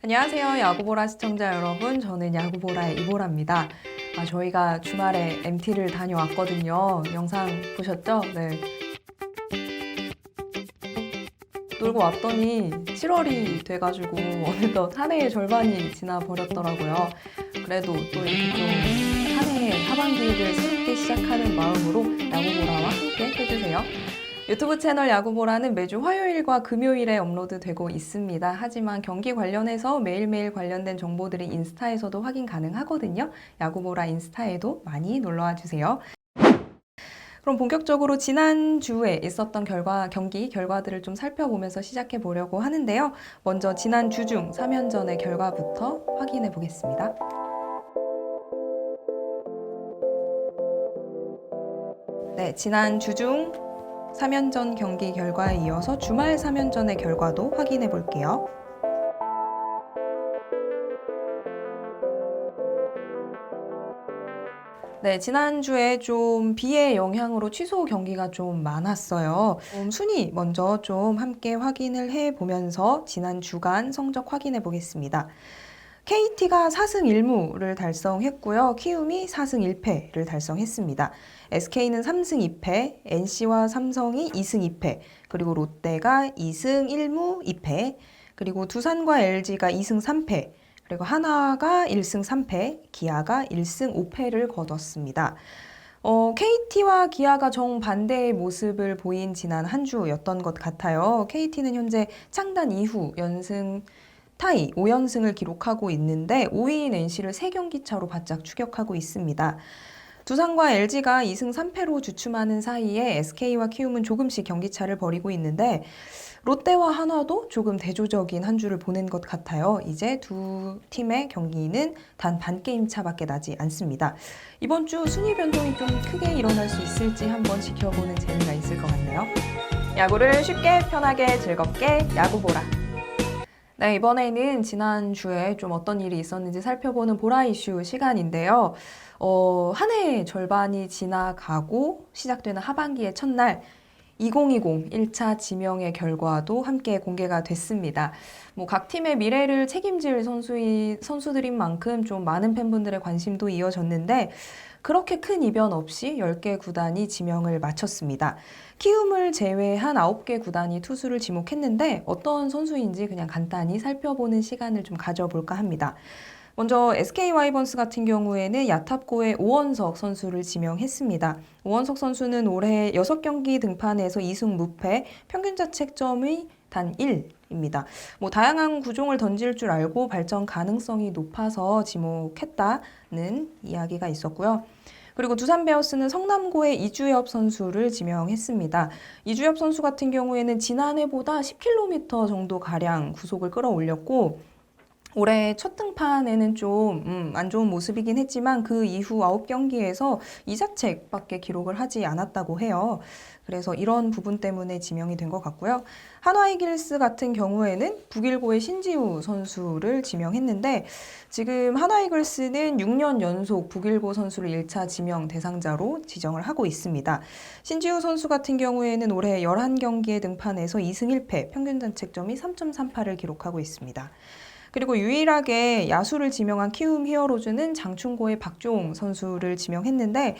안녕하세요. 야구보라 시청자 여러분. 저는 야구보라의 이보라입니다. 저희가 주말에 MT를 다녀왔거든요. 영상 보셨죠? 네. 놀고 왔더니 7월이 돼가지고 어느덧 한 해의 절반이 지나 버렸더라고요. 그래도 또 이렇게 좀 한 해의 하반기를 새롭게 시작하는 마음으로 야구보라와 함께 해주세요. 유튜브 채널 야구보라는 매주 화요일과 금요일에 업로드되고 있습니다. 하지만 경기 관련해서 매일매일 관련된 정보들이 인스타에서도 확인 가능하거든요. 야구보라 인스타에도 많이 놀러와 주세요. 그럼 본격적으로 지난주에 있었던 경기 결과들을 좀 살펴보면서 시작해 보려고 하는데요. 먼저 지난 주중 3연전의 결과부터 확인해 보겠습니다. 네, 지난 주중 3연전 경기 결과에 이어서 주말 3연전의 결과도 확인해 볼게요. 네, 지난주에 좀 비의 영향으로 취소 경기가 좀 많았어요. 순위 먼저 좀 함께 확인을 해보면서 지난 주간 성적 확인해 보겠습니다. KT가 4승 1무를 달성했고요. 키움이 4승 1패를 달성했습니다. SK는 3승 2패, NC와 삼성이 2승 2패, 그리고 롯데가 2승 1무 2패, 그리고 두산과 LG가 2승 3패, 그리고 하나가 1승 3패, 기아가 1승 5패를 거뒀습니다. KT와 기아가 정반대의 모습을 보인 지난 한 주였던 것 같아요. KT는 현재 창단 이후 연승 타이 5연승을 기록하고 있는데 5위인 NC를 3경기 차로 바짝 추격하고 있습니다. 두산과 LG가 2승 3패로 주춤하는 사이에 SK와 키움은 조금씩 경기차를 벌이고 있는데 롯데와 한화도 조금 대조적인 한 주를 보낸 것 같아요. 이제 두 팀의 경기는 단 반 게임 차밖에 나지 않습니다. 이번 주 순위 변동이 좀 크게 일어날 수 있을지 한번 지켜보는 재미가 있을 것 같네요. 야구를 쉽게 편하게 즐겁게 야구보라. 네, 이번에는 지난주에 좀 어떤 일이 있었는지 살펴보는 보라 이슈 시간인데요. 한 해의 절반이 지나가고 시작되는 하반기의 첫날 2020 1차 지명의 결과도 함께 공개가 됐습니다. 각 팀의 미래를 책임질 선수들인 만큼 좀 많은 팬분들의 관심도 이어졌는데 그렇게 큰 이변 없이 10개 구단이 지명을 마쳤습니다. 키움을 제외한 9개 구단이 투수를 지목했는데 어떤 선수인지 그냥 간단히 살펴보는 시간을 좀 가져볼까 합니다. 먼저 SK 와이번스 같은 경우에는 야탑고의 오원석 선수를 지명했습니다. 오원석 선수는 올해 6경기 등판에서 2승 무패, 평균 자책점의 단 1입니다. 다양한 구종을 던질 줄 알고 발전 가능성이 높아서 지목했다는 이야기가 있었고요. 그리고 두산 베어스는 성남고의 이주엽 선수를 지명했습니다. 이주엽 선수 같은 경우에는 지난해보다 10km 정도 가량 구속을 끌어올렸고 올해 첫 등판에는 좀 안 좋은 모습이긴 했지만 그 이후 9경기에서 2자책밖에 기록을 하지 않았다고 해요. 그래서 이런 부분 때문에 지명이 된 것 같고요. 한화 이글스 같은 경우에는 북일고의 신지우 선수를 지명했는데 지금 한화 이글스는 6년 연속 북일고 선수를 1차 지명 대상자로 지정을 하고 있습니다. 신지우 선수 같은 경우에는 올해 11경기에 등판해서 2승 1패, 평균 자책점이 3.38을 기록하고 있습니다. 그리고 유일하게 야수를 지명한 키움 히어로즈는 장충고의 박주홍 선수를 지명했는데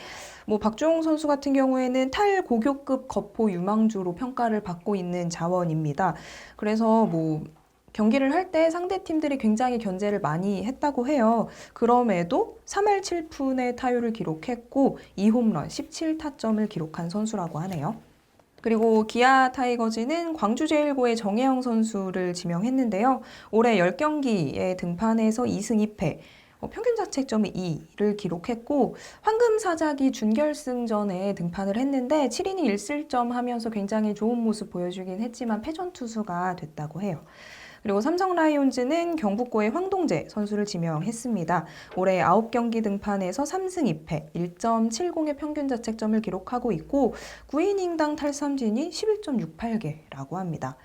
박주홍 선수 같은 경우에는 탈고교급 거포 유망주로 평가를 받고 있는 자원입니다. 그래서 경기를 할 때 상대 팀들이 굉장히 견제를 많이 했다고 해요. 그럼에도 3할 7푼의 타율을 기록했고 2홈런 17타점을 기록한 선수라고 하네요. 그리고 기아 타이거즈는 광주 제일고의 정혜영 선수를 지명했는데요. 올해 10경기에 등판해서 2승 2패, 평균 자책점이 2를 기록했고 황금사자기 준결승전에 등판을 했는데 7이닝 1실점 하면서 굉장히 좋은 모습 보여주긴 했지만 패전 투수가 됐다고 해요. 그리고 삼성 라이온즈는 경북고의 황동재 선수를 지명했습니다. 올해 9경기 등판에서 3승 2패, 1.70의 평균 자책점을 기록하고 있고 9이닝당 탈삼진이 11.68개라고 합니다.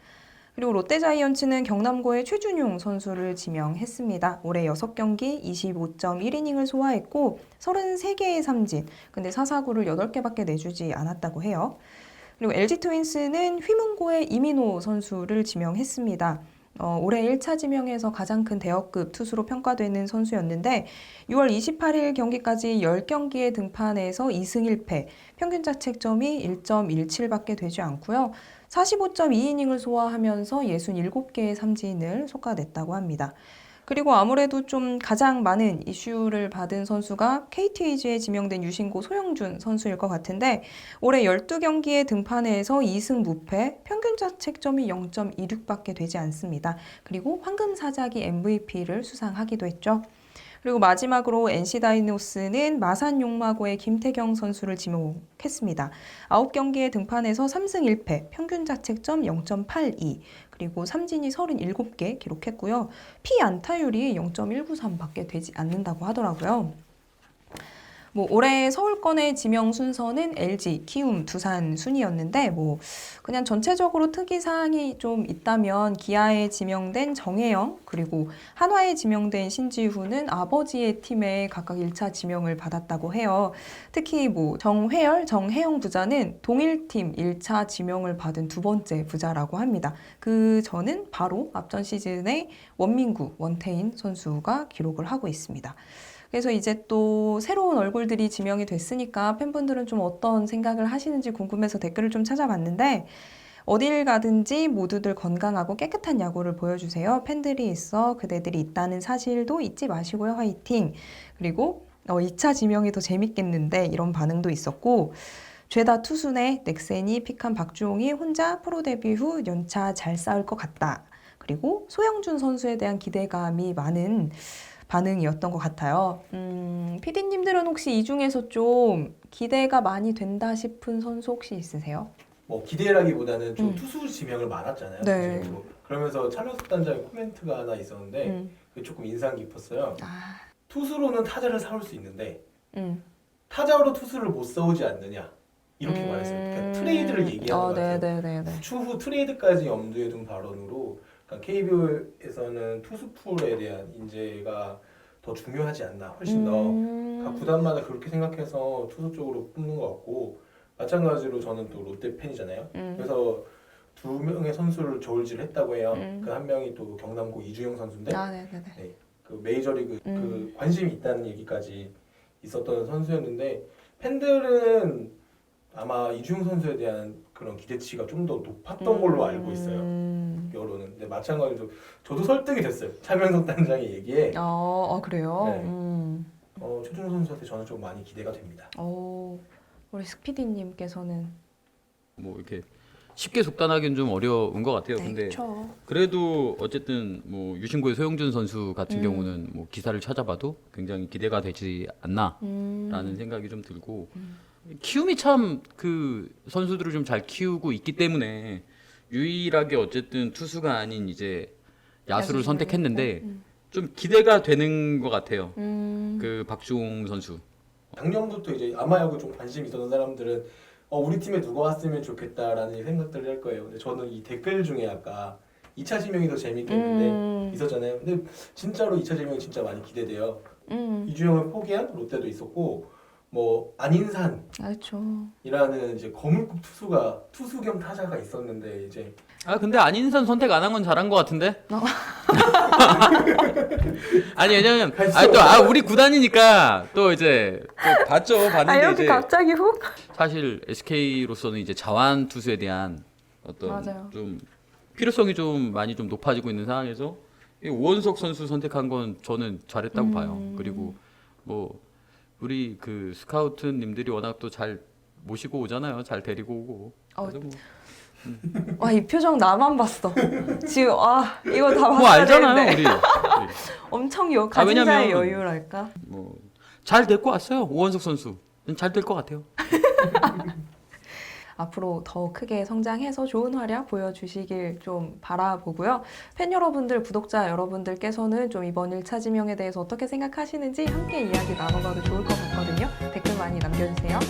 그리고 롯데자이언츠는 경남고의 최준용 선수를 지명했습니다. 올해 6경기 25.1이닝을 소화했고 33개의 삼진, 근데 사사구를 8개밖에 내주지 않았다고 해요. 그리고 LG 트윈스는 휘문고의 이민호 선수를 지명했습니다. 올해 1차 지명에서 가장 큰 대역급 투수로 평가되는 선수였는데 6월 28일 경기까지 10경기에 등판해서 2승 1패, 평균 자책점이 1.17밖에 되지 않고요. 45.2이닝을 소화하면서 67개의 삼진을 솎아냈다고 합니다. 그리고 아무래도 좀 가장 많은 이슈를 받은 선수가 KT 위즈에 지명된 유신고 소영준 선수일 것 같은데 올해 12경기에 등판해서 2승 무패, 평균 자책점이 0.26밖에 되지 않습니다. 그리고 황금사자기 MVP를 수상하기도 했죠. 그리고 마지막으로 NC 다이노스는 마산 용마고의 김태경 선수를 지목했습니다. 9경기에 등판해서 3승 1패, 평균 자책점 0.82, 그리고 삼진이 37개 기록했고요. 피안타율이 0.193밖에 되지 않는다고 하더라고요. 올해 서울권의 지명 순서는 LG, 키움, 두산 순이었는데 그냥 전체적으로 특이사항이 좀 있다면 기아에 지명된 정혜영 그리고 한화에 지명된 신지후는 아버지의 팀에 각각 1차 지명을 받았다고 해요. 특히 정회열, 정혜영 부자는 동일팀 1차 지명을 받은 두 번째 부자라고 합니다. 그 전은 바로 앞전 시즌에 원민구, 원태인 선수가 기록을 하고 있습니다. 그래서 이제 또 새로운 얼굴들이 지명이 됐으니까 팬분들은 좀 어떤 생각을 하시는지 궁금해서 댓글을 좀 찾아봤는데 어딜 가든지 모두들 건강하고 깨끗한 야구를 보여주세요. 팬들이 있어 그대들이 있다는 사실도 잊지 마시고요. 화이팅! 그리고 2차 지명이 더 재밌겠는데 이런 반응도 있었고 죄다 투수네 넥센이 픽한 박주홍이 혼자 프로 데뷔 후 연차 잘 쌓을 것 같다. 그리고 소영준 선수에 대한 기대감이 많은 반응이었던 것 같아요. PD님들은 혹시 이 중에서 좀 기대가 많이 된다 싶은 선수 혹시 있으세요? 기대라기보다는 좀 투수 지명을 많았잖아요. 네. 전체적으로. 그러면서 차명숙 단장의 코멘트가 하나 있었는데 그게 조금 인상 깊었어요. 투수로는 타자를 사올 수 있는데 타자로 투수를 못 사오지 않느냐 이렇게 말했어요. 그러니까 트레이드를 얘기하는 것 같아요. 네네네. 추후 트레이드까지 염두에 둔 발언으로 그러니까 KBO에서는 투수풀에 대한 인재가 더 중요하지 않나 훨씬 더 각 구단마다 그렇게 생각해서 투수 쪽으로 뽑는 것 같고 마찬가지로 저는 또 롯데 팬이잖아요. 그래서 두 명의 선수를 저울질을 했다고 해요. 그 한 명이 또 경남고 이주영 선수인데 네, 그 메이저리그 그 관심이 있다는 얘기까지 있었던 선수였는데 팬들은 아마 이주영 선수에 대한 그런 기대치가 좀 더 높았던 걸로 알고 있어요. 여론은. 근데 마찬가지로 저도 설득이 됐어요. 차명석 단장의 얘기에. 그래요? 네. 최준호 선수한테 저는 좀 많이 기대가 됩니다. 우리 스피디님께서는 이렇게 쉽게 속단하기는 좀 어려운 것 같아요. 근데 그쵸. 그래도 어쨌든 유신고의 소영준 선수 같은 경우는 기사를 찾아봐도 굉장히 기대가 되지 않나라는 생각이 좀 들고 키움이 참 그 선수들을 좀 잘 키우고 있기 때문에 유일하게 어쨌든 투수가 아닌 이제 야수를 선택했는데 좀 기대가 되는 것 같아요. 그 박주홍 선수. 작년부터 이제 아마야구 좀 관심 있었던 사람들은 우리 팀에 누가 왔으면 좋겠다라는 생각들을 할 거예요. 근데 저는 이 댓글 중에 아까 2차 지명이 더 재밌겠는데 있었잖아요. 근데 진짜로 2차 지명이 진짜 많이 기대돼요. 이주영을 포기한 롯데도 있었고 안인산이라는 그렇죠. 이제 거물급 투수가 투수 겸 타자가 있었는데 이제 근데 안인선 선택 안 한 건 잘한 것 같은데? 아니 왜냐면 우리 구단이니까 또 이제 또 봤는데 이렇게 이제 갑자기 훅? 사실 SK로서는 이제 자완 투수에 대한 어떤 맞아요. 좀 필요성이 좀 많이 좀 높아지고 있는 상황에서 이 오원석 선수 선택한 건 저는 잘했다고 봐요. 그리고 우리 그 스카우트님들이 워낙 또 잘 모시고 오잖아요. 잘 데리고 오고. 그래서 와, 이 표정 나만 봤어. 지금 이거 다 봤어야 알잖아요, 되는데. 우리. 엄청 가진 자의 왜냐면 여유랄까? 잘 데리고 왔어요. 오원석 선수. 잘 될 것 같아요. 앞으로 더 크게 성장해서 좋은 활약 보여주시길 좀 바라보고요. 팬 여러분들, 구독자 여러분들께서는 좀 이번 1차 지명에 대해서 어떻게 생각하시는지 함께 이야기 나눠봐도 좋을 것 같거든요. 댓글 많이 남겨주세요.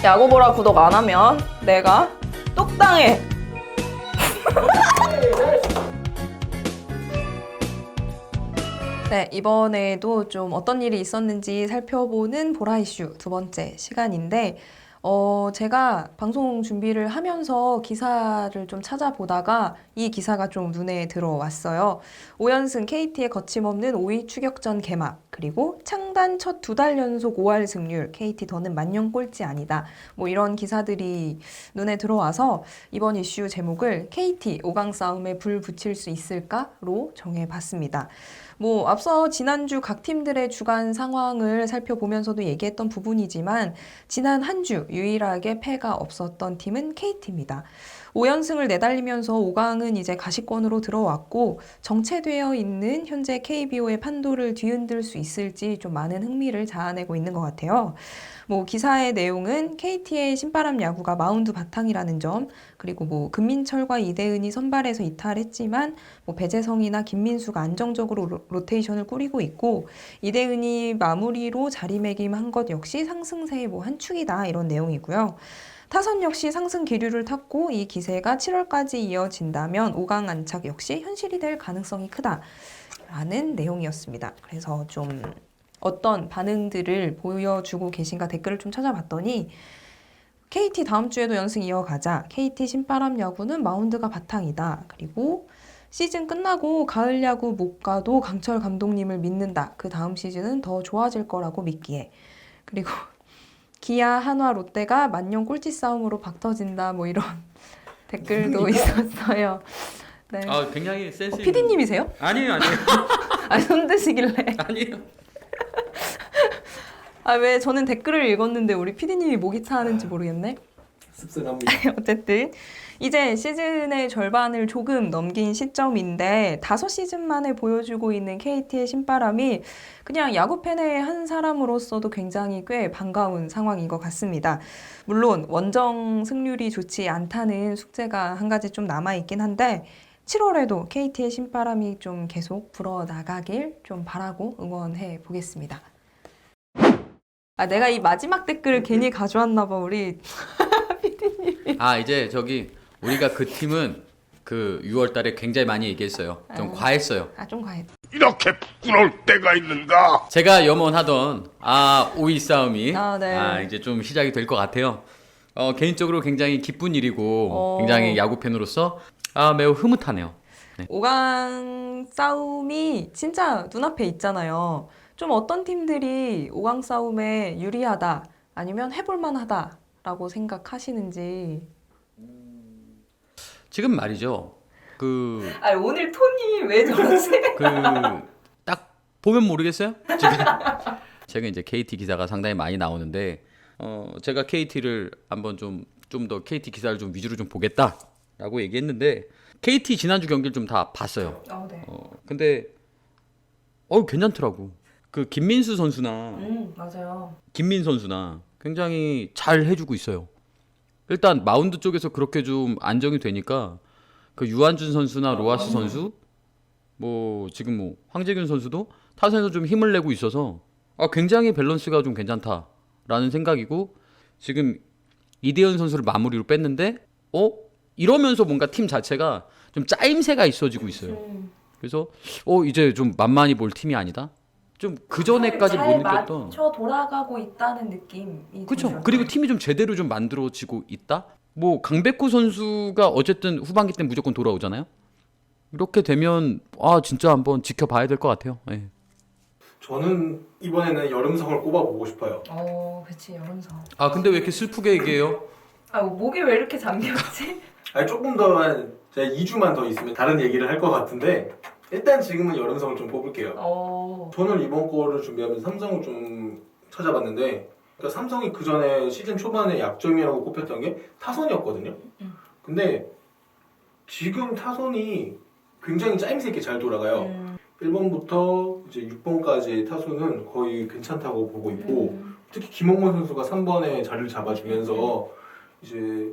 야구보라 구독 안 하면 내가 똑당해! 네, 이번에도 좀 어떤 일이 있었는지 살펴보는 보라 이슈 두 번째 시간인데 제가 방송 준비를 하면서 기사를 좀 찾아보다가 이 기사가 좀 눈에 들어왔어요. 5연승 KT의 거침없는 5위 추격전 개막, 그리고 창단 첫 2달 연속 5할 승률, KT 더는 만년 꼴찌 아니다. 뭐 이런 기사들이 눈에 들어와서 이번 이슈 제목을 KT 5강 싸움에 불 붙일 수 있을까로 정해봤습니다. 뭐 앞서 지난주 각 팀들의 주간 상황을 살펴보면서도 얘기했던 부분이지만 지난 한 주 유일하게 패가 없었던 팀은 KT입니다. 5연승을 내달리면서 5강은 이제 가시권으로 들어왔고 정체되어 있는 현재 KBO의 판도를 뒤흔들 수 있을지 좀 많은 흥미를 자아내고 있는 것 같아요. 뭐 기사의 내용은 KT의 신바람 야구가 마운드 바탕이라는 점, 그리고 뭐 금민철과 이대은이 선발에서 이탈했지만 뭐 배재성이나 김민수가 안정적으로 로테이션을 꾸리고 있고 이대은이 마무리로 자리매김한 것 역시 상승세의 뭐 한 축이다, 이런 내용이고요. 타선 역시 상승 기류를 탔고 이 기세가 7월까지 이어진다면 5강 안착 역시 현실이 될 가능성이 크다라는 내용이었습니다. 그래서 좀 어떤 반응들을 보여주고 계신가 댓글을 좀 찾아봤더니 KT 다음 주에도 연승 이어가자. KT 신바람 야구는 마운드가 바탕이다. 그리고 시즌 끝나고 가을 야구 못 가도 강철 감독님을 믿는다. 그 다음 시즌은 더 좋아질 거라고 믿기에. 그리고 기아, 한화, 롯데가 만년 꼴찌 싸움으로 박터진다. 뭐 이런 댓글도 있었어요. 네. 아 굉장히 센스. PD님이세요? 아니에요. 아, 손 드시길래. 아니에요. 아, 왜 저는 댓글을 읽었는데 우리 PD님이 목이 타는지 모르겠네. 씁쓸합니다. 어쨌든 이제 시즌의 절반을 조금 넘긴 시점인데 5시즌 만에 보여주고 있는 KT의 신바람이 그냥 야구 팬의 한 사람으로서도 굉장히 꽤 반가운 상황인 것 같습니다. 물론 원정 승률이 좋지 않다는 숙제가 한 가지 좀 남아있긴 한데 7월에도 KT의 신바람이 좀 계속 불어나가길 좀 바라고 응원해 보겠습니다. 아, 내가 이 마지막 댓글을 괜히 가져왔나 봐, 우리 PD님이. 아 이제 저기 우리가 그 팀은 그 6월달에 굉장히 많이 얘기했어요. 좀 과했어요. 아, 좀 과해. 이렇게 부끄러울 때가 있는가? 제가 염원하던 5위 싸움이 네. 이제 좀 시작이 될 것 같아요. 개인적으로 굉장히 기쁜 일이고 어. 굉장히 야구 팬으로서 매우 흐뭇하네요. 5강 싸움이 진짜 눈앞에 있잖아요. 좀 어떤 팀들이 5강 싸움에 유리하다, 아니면 해볼만하다라고 생각하시는지. 지금 말이죠. 아, 오늘 톤이 왜 저러세요? 딱 보면 모르겠어요? 지금 제가 이제 KT 기사가 상당히 많이 나오는데 제가 KT를 한번 좀 더 KT 기사를 좀 위주로 좀 보겠다라고 얘기했는데 KT 지난주 경기를 좀 다 봤어요. 네. 근데 괜찮더라고. 그 김민수 선수나 맞아요. 김민 선수나 굉장히 잘 해주고 있어요. 일단 마운드 쪽에서 그렇게 좀 안정이 되니까 그 유한준 선수나 로하스 선수, 뭐 지금 뭐 황재균 선수도 타선에서 좀 힘을 내고 있어서 굉장히 밸런스가 좀 괜찮다라는 생각이고, 지금 이대현 선수를 마무리로 뺐는데 이러면서 뭔가 팀 자체가 좀 짜임새가 있어지고 있어요. 그래서 이제 좀 만만히 볼 팀이 아니다. 좀 그 전에까지 못 느꼈던. 맞춰 돌아가고 있다는 느낌이. 그렇죠. 그리고 팀이 좀 제대로 좀 만들어지고 있다. 뭐 강백호 선수가 어쨌든 후반기 때 무조건 돌아오잖아요. 이렇게 되면 진짜 한번 지켜봐야 될 것 같아요. 네. 저는 이번에는 여름성을 꼽아보고 싶어요. 그치, 여름성. 근데 왜 이렇게 슬프게 얘기해요? 목이 왜 이렇게 잠겼지? 아니, 조금 더 제가 2주만 더 있으면 다른 얘기를 할 것 같은데 일단 지금은 여름성을 좀 뽑을게요. 저는 이번 거를 준비하면서 삼성을 좀 찾아봤는데, 그러니까 삼성이 그 전에 시즌 초반에 약점이라고 꼽혔던 게 타선이었거든요. 근데 지금 타선이 굉장히 짜임새 있게 잘 돌아가요. 1번부터 이제 6번까지 타선은 거의 괜찮다고 보고 있고, 특히 김홍문 선수가 3번에 자리를 잡아주면서 이제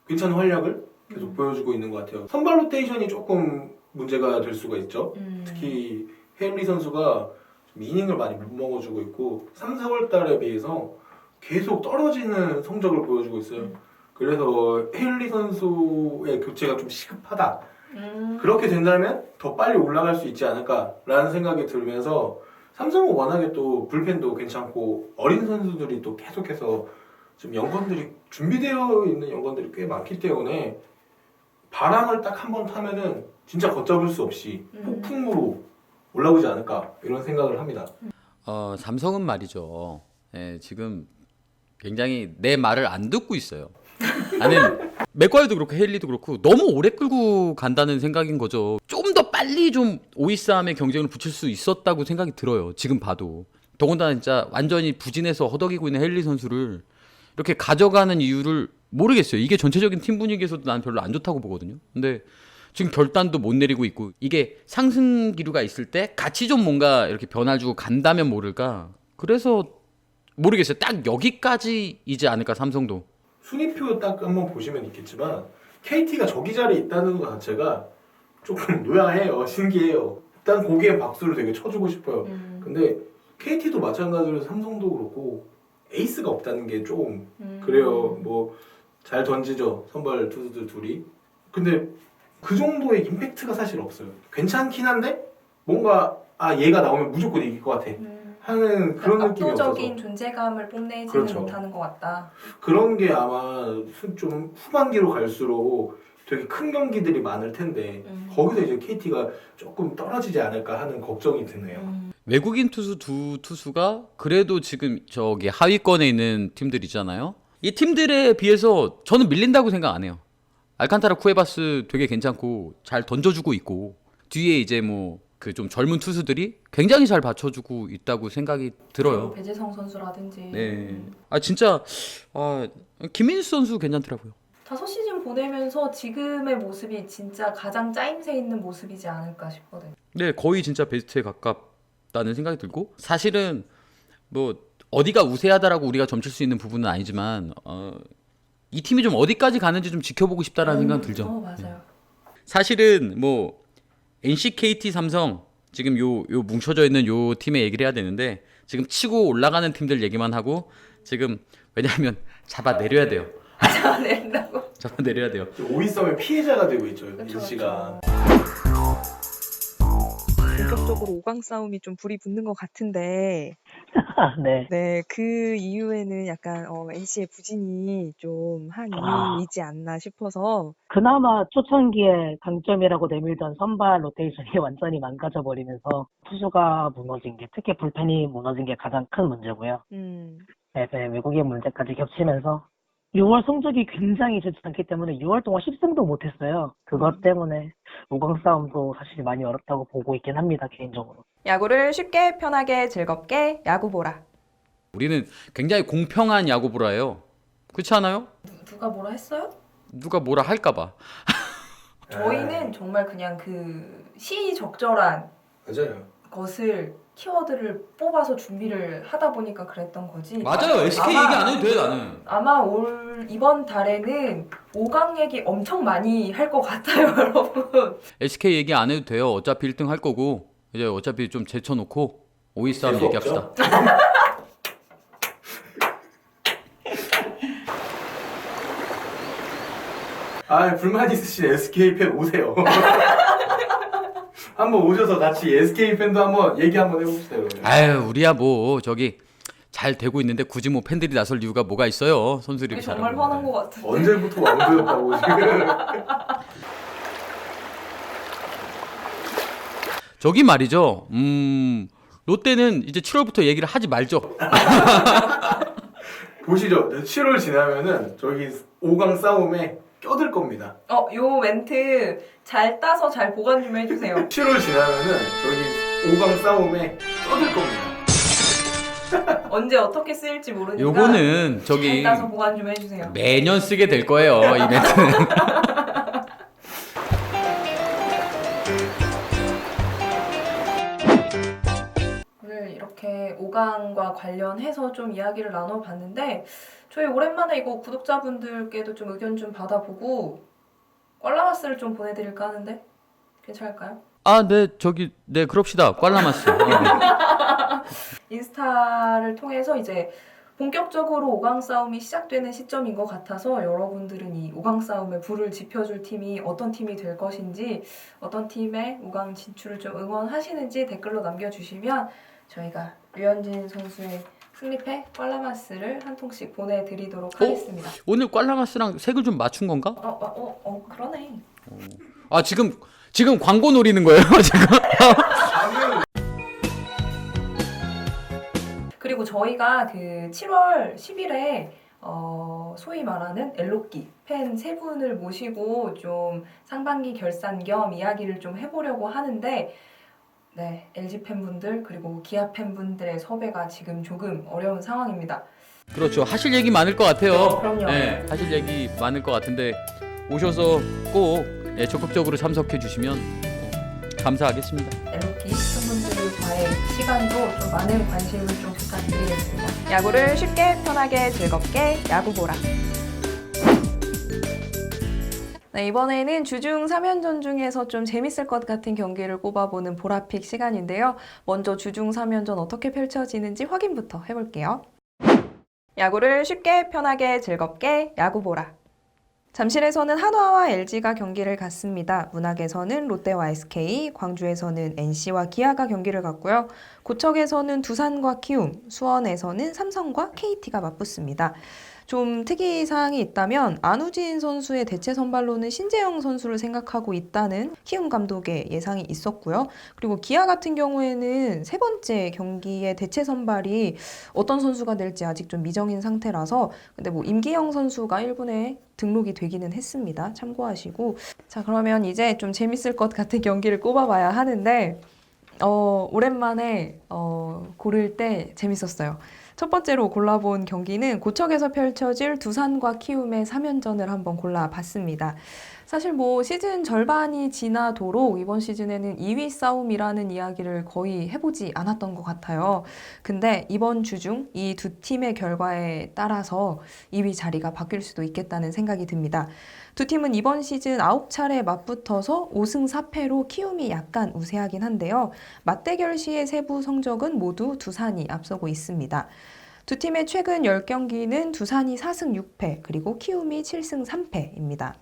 괜찮은 활약을 계속 보여주고 있는 것 같아요. 선발 로테이션이 조금 문제가 될 수가 있죠. 특히 헤일리 선수가 좀 이닝을 많이 못 먹어주고 있고 3, 4월 달에 비해서 계속 떨어지는 성적을 보여주고 있어요. 그래서 헤일리 선수의 교체가 좀 시급하다. 그렇게 된다면 더 빨리 올라갈 수 있지 않을까라는 생각이 들면서, 삼성은 워낙에 또 불펜도 괜찮고 어린 선수들이 또 계속해서 지금 연건들이 준비되어 있는 연건들이 꽤 많기 때문에 바람을 딱 한 번 타면은 진짜 걷잡을 수 없이 폭풍으로 올라오지 않을까 이런 생각을 합니다. 삼성은 말이죠. 예, 지금 굉장히 내 말을 안 듣고 있어요. 아니, 맥과이어도 그렇고 헤일리도 그렇고 너무 오래 끌고 간다는 생각인 거죠. 좀 더 빨리 좀 5위 싸움에 경쟁을 붙일 수 있었다고 생각이 들어요. 지금 봐도. 더군다나 진짜 완전히 부진해서 허덕이고 있는 헤일리 선수를 이렇게 가져가는 이유를 모르겠어요. 이게 전체적인 팀 분위기에서도 난 별로 안 좋다고 보거든요. 근데 지금 결단도 못 내리고 있고 이게 상승 기류가 있을 때 같이 좀 뭔가 이렇게 변화를 주고 간다면 모를까. 그래서 모르겠어요. 딱 여기까지이지 않을까 삼성도. 순위표 딱 한번 보시면 있겠지만 KT가 저기 자리에 있다는 것 자체가 조금 노야해요. 신기해요. 일단 거기에 박수를 되게 쳐주고 싶어요. 근데 KT도 마찬가지로 삼성도 그렇고 에이스가 없다는 게 좀 그래요. 뭐 잘 던지죠. 선발 투수들 둘이. 근데 그 정도의 임팩트가 사실 없어요. 괜찮긴 한데 뭔가 얘가 나오면 무조건 이길 것 같아 하는 그런 느낌이 없어서 압도적인 존재감을 뽐내지는 그렇죠. 못하는 것 같다. 그런 게 아마 좀 후반기로 갈수록 되게 큰 경기들이 많을 텐데 거기서 이제 KT가 조금 떨어지지 않을까 하는 걱정이 드네요. 외국인 투수 두 투수가 그래도 지금 저기 하위권에 있는 팀들이잖아요. 이 팀들에 비해서 저는 밀린다고 생각 안 해요. 알칸타라 쿠에바스 되게 괜찮고 잘 던져주고 있고 뒤에 이제 뭐 그 좀 젊은 투수들이 굉장히 잘 받쳐주고 있다고 생각이 들어요. 배재성 선수라든지. 네. 아 진짜 김민수 선수 괜찮더라고요. 5시즌 보내면서 지금의 모습이 진짜 가장 짜임새 있는 모습이지 않을까 싶거든요. 네, 거의 진짜 베스트에 가깝다는 생각이 들고 사실은 뭐 어디가 우세하다라고 우리가 점칠 수 있는 부분은 아니지만 이 팀이 좀 어디까지 가는지 좀 지켜보고 싶다라는 생각은 들죠. 맞아요. 사실은 뭐 NC, KT, 삼성 지금 요 뭉쳐져 있는 요 팀의 얘기를 해야 되는데 지금 치고 올라가는 팀들 얘기만 하고 지금 왜냐하면 잡아내려야 돼요. 잡아낸다고. 잡아내려야 돼요. 5위 싸움의 피해자가 되고 있죠. 그쵸, NC가. 본격적으로 5강 싸움이 좀 불이 붙는 것 같은데, 네. 네, 그 이유에는 약간 NC의 부진이 좀 한 이유이지 않나 싶어서. 그나마 초창기에 강점이라고 내밀던 선발 로테이션이 완전히 망가져버리면서 투수가 무너진 게, 특히 불펜이 무너진 게 가장 큰 문제고요. 네, 외국인 문제까지 겹치면서 6월 성적이 굉장히 좋지 않기 때문에 6월 동안 10승도 못했어요. 그것 때문에 5강 싸움도 사실 많이 어렵다고 보고 있긴 합니다, 개인적으로. 야구를 쉽게 편하게 즐겁게 야구 보라. 우리는 굉장히 공평한 야구 보라예요. 그렇지 않아요? 누가 뭐라 했어요? 누가 뭐라 할까봐. 저희는 정말 그냥 그 시적절한 맞아요. 것을 키워드를 뽑아서 준비를 하다 보니까 그랬던 거지. 맞아요. SK 아마- 얘기 안 해도 돼 나는. 아마 이번 달에는 5강 얘기 엄청 많이 할 것 같아요, 여러분. SK 얘기 안 해도 돼요. 어차피 1등 할 거고 이제 어차피 좀 제쳐놓고 5위 싸움 재수 얘기합시다. 없죠? 불만 있으신 SK 팬 오세요. 한번 오셔서 같이 SK 팬도 한번 얘기 한번 해봅시다. 그러면. 아유 우리야 뭐 저기 잘 되고 있는데 굳이 뭐 팬들이 나설 이유가 뭐가 있어요. 선수들이 이게 정말 화난 것 같은데. 언제부터 왕조였다고 지금. 저기 말이죠. 롯데는 이제 7월부터 얘기를 하지 말죠. 보시죠. 7월 지나면은 저기 5강 싸움에 껴들 겁니다. 요 멘트 잘 따서 잘 보관 좀 해주세요. 7월 지나면은 저기 5강 싸움에 껴들 겁니다. 언제 어떻게 쓰일지 모르니까 요거는 저기 잘 따서 보관 좀 해주세요. 매년 쓰게 될 거예요. 이 멘트는. 오늘 이렇게 5강과 관련해서 좀 이야기를 나눠봤는데 저희 오랜만에 이거 구독자분들께도 좀 의견 좀 받아보고 꽐라마스를 좀 보내드릴까 하는데 괜찮을까요? 아, 네, 저기, 네, 그럽시다. 꽐라마스. 인스타를 통해서 이제 본격적으로 5강 싸움이 시작되는 시점인 것 같아서 여러분들은 이 5강 싸움에 불을 지펴줄 팀이 어떤 팀이 될 것인지 어떤 팀의 5강 진출을 좀 응원하시는지 댓글로 남겨주시면 저희가 류현진 선수의 승리패 꽐라마스를 한 통씩 보내드리도록 하겠습니다. 오늘 꽐라마스랑 색을 좀 맞춘 건가? 그러네. 아 지금 광고 노리는 거예요 지금? 그리고 저희가 그 7월 10일에 소위 말하는 엘로끼 팬 세 분을 모시고 좀 상반기 결산 겸 이야기를 좀 해보려고 하는데 네, LG 팬분들 그리고 기아 팬분들의 섭외가 지금 조금 어려운 상황입니다. 그렇죠. 하실 얘기 많을 것 같아요. 그럼요. 네, 하실 얘기 많을 것 같은데 오셔서 꼭 적극적으로 참석해 주시면 감사하겠습니다. 엘로끼 팬분들과의 시간도 좀 많은 관심을 좀 부탁드리겠습니다. 야구를 쉽게 편하게 즐겁게 야구 보라. 네, 이번에는 주중 3연전 중에서 좀 재밌을 것 같은 경기를 꼽아보는 보라픽 시간인데요. 먼저 주중 3연전 어떻게 펼쳐지는지 확인부터 해볼게요. 야구를 쉽게 편하게 즐겁게 야구 보라. 잠실에서는 한화와 LG가 경기를 갖습니다. 문학에서는 롯데와 SK, 광주에서는 NC와 기아가 경기를 갖고요. 고척에서는 두산과 키움, 수원에서는 삼성과 KT가 맞붙습니다. 좀 특이사항이 있다면 안우진 선수의 대체 선발로는 신재영 선수를 생각하고 있다는 키움 감독의 예상이 있었고요. 그리고 기아 같은 경우에는 세 번째 경기의 대체 선발이 어떤 선수가 될지 아직 좀 미정인 상태라서 근데 뭐 임기영 선수가 1군에 등록이 되기는 했습니다. 참고하시고 자 그러면 이제 좀 재밌을 것 같은 경기를 꼽아봐야 하는데 오랜만에 고를 때 재밌었어요. 첫 번째로 골라본 경기는 고척에서 펼쳐질 두산과 키움의 3연전을 한번 골라봤습니다. 사실 뭐 시즌 절반이 지나도록 이번 시즌에는 2위 싸움이라는 이야기를 거의 해보지 않았던 것 같아요. 근데 이번 주중 이 두 팀의 결과에 따라서 2위 자리가 바뀔 수도 있겠다는 생각이 듭니다. 두 팀은 이번 시즌 9차례 맞붙어서 5승 4패로 키움이 약간 우세하긴 한데요. 맞대결 시의 세부 성적은 모두 두산이 앞서고 있습니다. 두 팀의 최근 10경기는 두산이 4승 6패, 그리고 키움이 7승 3패입니다.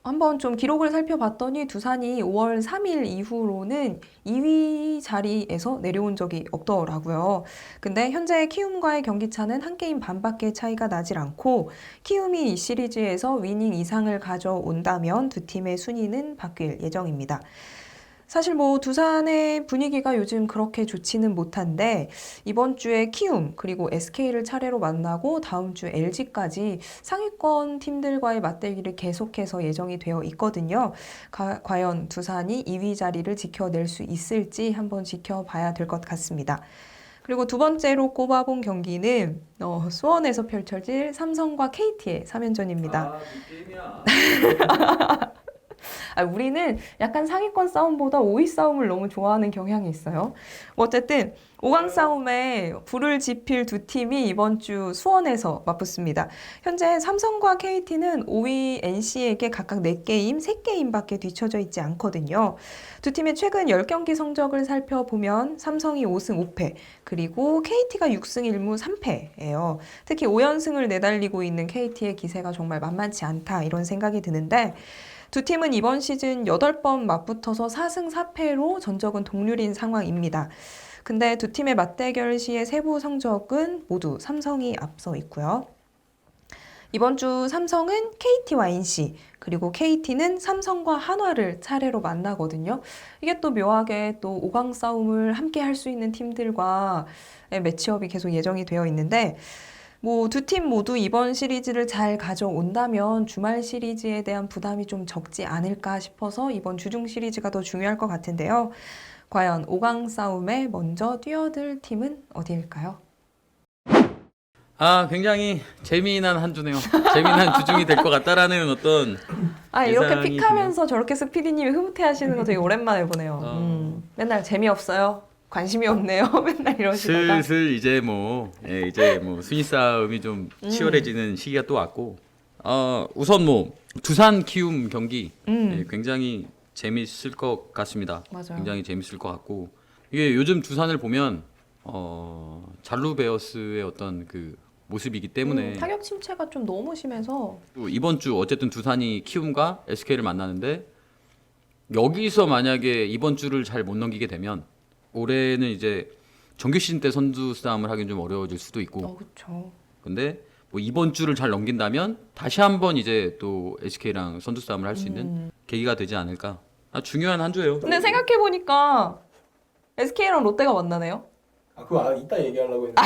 한번 좀 기록을 살펴봤더니 두산이 5월 3일 이후로는 2위 자리에서 내려온 적이 없더라고요. 근데 현재 키움과의 경기차는 한 게임 반밖에 차이가 나질 않고 키움이 이 시리즈에서 위닝 이상을 가져온다면 두 팀의 순위는 바뀔 예정입니다. 사실 뭐 두산의 분위기가 요즘 그렇게 좋지는 못한데 이번 주에 키움 그리고 SK를 차례로 만나고 다음 주 LG까지 상위권 팀들과의 맞대결이 계속해서 예정이 되어 있거든요. 과연 두산이 2위 자리를 지켜낼 수 있을지 한번 지켜봐야 될 것 같습니다. 그리고 두 번째로 꼽아본 경기는 수원에서 펼쳐질 삼성과 KT의 3연전입니다. 우리는 약간 상위권 싸움보다 5위 싸움을 너무 좋아하는 경향이 있어요. 어쨌든 5강 싸움에 불을 지필 두 팀이 이번 주 수원에서 맞붙습니다. 현재 삼성과 KT는 5위 NC에게 각각 4게임, 3게임밖에 뒤쳐져 있지 않거든요. 두 팀의 최근 10경기 성적을 살펴보면 삼성이 5승 5패, 그리고 KT가 6승 1무 3패예요. 특히 5연승을 내달리고 있는 KT의 기세가 정말 만만치 않다 이런 생각이 드는데 두 팀은 이번 시즌 8번 맞붙어서 4승 4패로 전적은 동률인 상황입니다. 근데 두 팀의 맞대결 시의 세부 성적은 모두 삼성이 앞서 있고요. 이번 주 삼성은 KT와 NC, 그리고 KT는 삼성과 한화를 차례로 만나거든요. 이게 또 묘하게 또 5강 싸움을 함께 할 수 있는 팀들과의 매치업이 계속 예정이 되어 있는데 뭐 두 팀 모두 이번 시리즈를 잘 가져온다면 주말 시리즈에 대한 부담이 좀 적지 않을까 싶어서 이번 주중 시리즈가 더 중요할 것 같은데요. 과연 5강 싸움에 먼저 뛰어들 팀은 어디일까요? 굉장히 재미난 한 주네요. 재미난 주중이 될 것 같다라는 어떤 이렇게 예상이 픽하면서 저렇게 스피디님이 흐뭇해하시는 거 되게 오랜만에 보네요. 맨날 재미없어요. 관심이 없네요. 맨날 이러시다가 슬슬 이제 뭐 순위 싸움이 좀 치열해지는 시기가 또 왔고 우선 뭐 두산 키움 경기 굉장히 재밌을 것 같습니다. 맞아요. 굉장히 재밌을 것 같고 이게 요즘 두산을 보면 잘루 베어스의 어떤 그 모습이기 때문에 타격 침체가 좀 너무 심해서 또 이번 주 어쨌든 두산이 키움과 SK를 만나는데 여기서 만약에 이번 주를 잘 못 넘기게 되면 올해는 이제 정규 시즌 때 선두 싸움을 하긴 좀 어려워질 수도 있고. 그렇죠. 근데 뭐 이번 주를 잘 넘긴다면 다시 한번 이제 또 SK랑 선두 싸움을 할 수 있는 계기가 되지 않을까. 중요한 한 주예요. 근데 생각해 보니까 SK랑 롯데가 만나네요. 그거 이따 얘기하려고 했는데.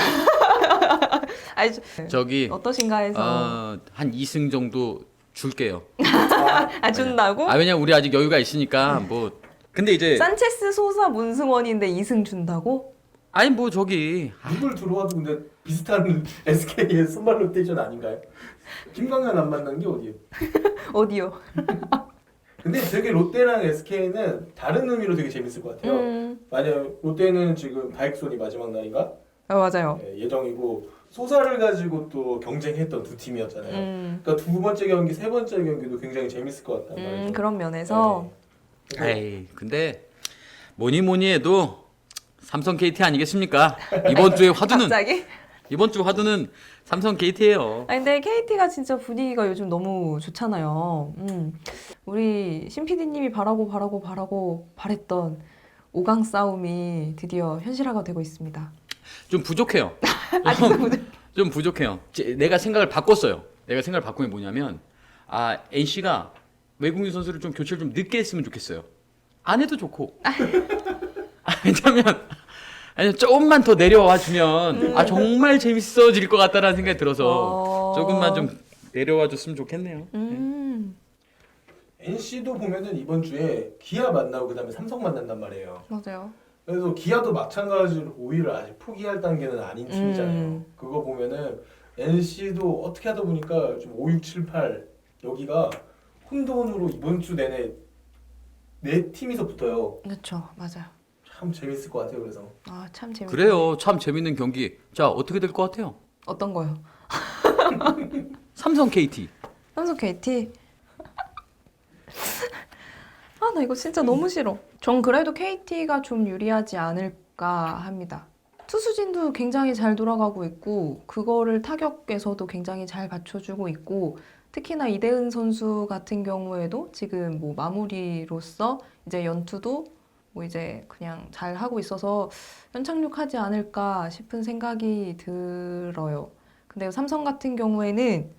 아니 저기 어떠신가 해서. 한 2승 정도 줄게요. 준다고? 왜냐면 우리 아직 여유가 있으니까 뭐. 근데 이제 산체스 소사 문승원인데 2승 준다고? 아니 뭐 저기 누굴 들어와도 근데 비슷한 SK의 선발 로테이션 아닌가요? 김광현 안 만난 게 어디예요? 어디요? 근데 되게 롯데랑 SK는 다른 의미로 되게 재밌을 것 같아요. 만약 롯데는 지금 다익손이 마지막 날인가? 맞아요. 예정이고 소사를 가지고 또 경쟁했던 두 팀이었잖아요. 그러니까 두 번째 경기, 세 번째 경기도 굉장히 재밌을 것 같단 말이죠. 그런 면에서 에이 근데 뭐니 해도 삼성 KT 아니겠습니까? 이번 주에 화두는 갑자기? 이번 주 화두는 삼성 KT예요. 근데 KT가 진짜 분위기가 요즘 너무 좋잖아요. 우리 신 PD님이 바랬던 5강 싸움이 드디어 현실화가 되고 있습니다. 좀 부족해요. 아직도 좀 부족해요. 내가 생각을 바꿨어요. 내가 생각을 바꾼 게 뭐냐면 NC가 외국인 선수를 좀 교체를 좀 늦게 했으면 좋겠어요. 안 해도 좋고. 왜냐면 조금만 더 내려와 주면 정말 재밌어질 것 같다라는 생각이 들어서 조금만 좀 내려와 줬으면 좋겠네요. NC도 보면은 이번 주에 기아 만나고 그다음에 삼성 만난단 말이에요. 맞아요. 그래서 기아도 마찬가지로 5위를 아직 포기할 단계는 아닌 팀이잖아요. 그거 보면은 NC도 어떻게 하다 보니까 좀 5, 6, 7, 8 여기가 혼돈으로 이번 주 내내 네 팀이서 붙어요. 그렇죠, 맞아요. 참 재밌을 것 같아요. 그래서 참 재밌. 그래요. 참 재밌는 경기. 자 어떻게 될 것 같아요? 어떤 거요? 삼성 KT. 삼성 KT. 나 이거 진짜 너무 싫어. 전 그래도 KT가 좀 유리하지 않을까 합니다. 투수진도 굉장히 잘 돌아가고 있고 그거를 타격에서도 굉장히 잘 받쳐주고 있고 특히나 이대은 선수 같은 경우에도 지금 뭐 마무리로서 이제 연투도 뭐 이제 그냥 잘 하고 있어서 연착륙하지 않을까 싶은 생각이 들어요. 근데 삼성 같은 경우에는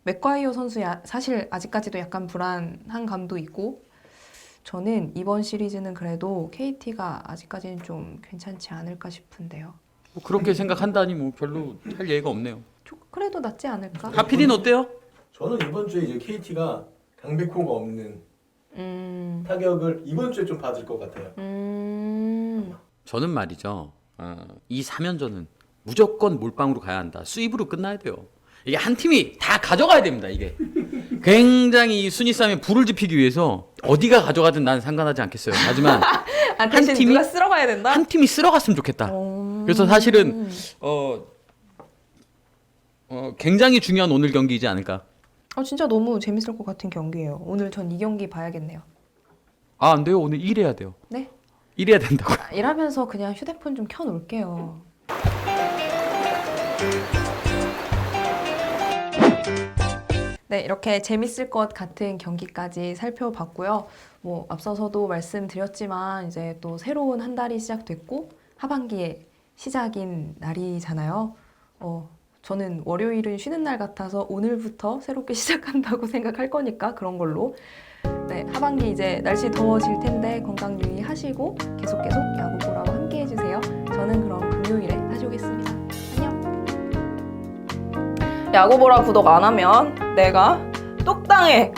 맥과이어 선수 사실 아직까지도 약간 불안한 감도 있고 저는 이번 시리즈는 그래도 KT가 아직까지는 좀 괜찮지 않을까 싶은데요. 뭐 그렇게 생각한다니 뭐 별로 할 얘기가 없네요. 그래도 낫지 않을까? 하필이는 어때요? 저는 이번 주에 이제 KT가 강백호가 없는 타격을 이번 주에 좀 받을 것 같아요. 저는 말이죠. 이 3연전은 무조건 몰빵으로 가야 한다. 수입으로 끝나야 돼요. 이게 한 팀이 다 가져가야 됩니다. 이게 굉장히 이 순위 싸움에 불을 지피기 위해서 어디가 가져가든 나는 상관하지 않겠어요. 하지만 대신 누가 쓸어가야 된다? 한 팀이 쓸어갔으면 좋겠다. 그래서 사실은 굉장히 중요한 오늘 경기이지 않을까. 진짜 너무 재밌을 것 같은 경기예요. 오늘 전 이 경기 봐야겠네요. 안 돼요. 오늘 일해야 돼요. 네? 일해야 된다고. 일하면서 그냥 휴대폰 좀 켜놓을게요. 네, 이렇게 재밌을 것 같은 경기까지 살펴봤고요. 뭐 앞서서도 말씀드렸지만 이제 또 새로운 한 달이 시작됐고 하반기의 시작인 날이잖아요. 저는 월요일은 쉬는 날 같아서 오늘부터 새롭게 시작한다고 생각할 거니까 그런 걸로. 네, 하반기 이제 날씨 더워질 텐데 건강 유의하시고 계속 야구 보라고 함께 해주세요. 저는 그럼 금요일에 다시 오겠습니다. 안녕. 야구 보라 구독 안 하면 내가 똑당해.